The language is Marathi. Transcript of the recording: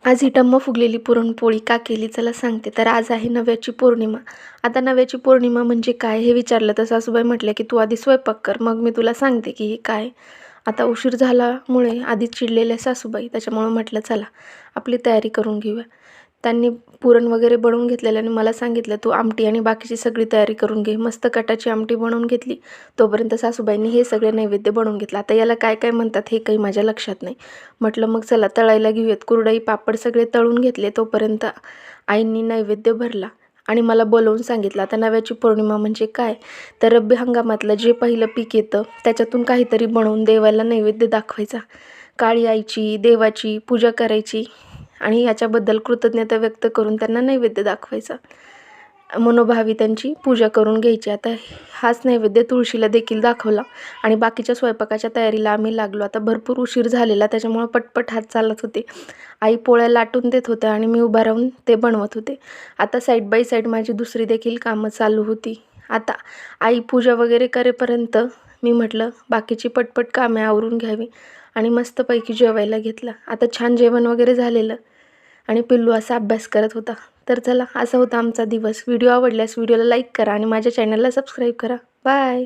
आज ही टम्म फुगलेली पुरणपोळी का केली चला सांगते. तर आज आहे नव्याची पौर्णिमा. आता नव्याची पौर्णिमा म्हणजे काय हे विचारलं तर सासूबाई म्हटल्या की तू आधी स्वयंपाक कर, मग मी तुला सांगते की हे काय. आता उशीर झाल्यामुळे आधीच चिडलेल्या सासूबाई, त्याच्यामुळं म्हटलं चला आपली तयारी करून घेऊया. त्यांनी पुरण वगैरे बनवून घेतलेलं आणि मला सांगितलं तू आमटी आणि बाकीची सगळी तयारी करून घे. मस्त कटाची आमटी बनवून घेतली. तोपर्यंत सासूबाईंनी हे सगळे नैवेद्य बनवून घेतलं. आता याला काय काय म्हणतात हे काही माझ्या लक्षात नाही. म्हटलं मग चला तळायला घेऊयात. कुरडई पापड सगळे तळून घेतले. तोपर्यंत आईंनी नैवेद्य भरला आणि मला बोलवून सांगितलं आता नव्याची पौर्णिमा म्हणजे काय, तर रब्बी हंगामातलं जे पहिलं पीक येतं त्याच्यातून काहीतरी बनवून देवाला नैवेद्य दाखवायचा. काळी आईची देवाची पूजा करायची आणि याच्याबद्दल कृतज्ञता व्यक्त करून त्यांना नैवेद्य दाखवायचा. मनोभावी त्यांची पूजा करून घ्यायची. आता हाच नैवेद्य तुळशीला देखील दाखवला आणि बाकीच्या स्वयंपाकाच्या तयारीला आम्ही लागलो. आता भरपूर उशीर झालेला, त्याच्यामुळं पटपट हात चालत होते. आई पोळ्या लाटून देत होत्या आणि मी उभा राहून ते बनवत होते. आता साईड बाय साईड माझी दुसरी देखील कामं चालू होती. आता आई पूजा वगैरे करेपर्यंत मी म्हटलं बाकीची पटपट कामे आवरून घ्यावी आणि मस्तपैकी जेवायला घेतलं. आता छान जेवण वगैरे झालेलं आणि पिल्लू असा अभ्यास करत होता. तर चला असा होता आमचा दिवस. व्हिडिओ आवडल्यास व्हिडिओला लाईक करा आणि माझ्या चॅनलला सबस्क्राईब करा. बाय.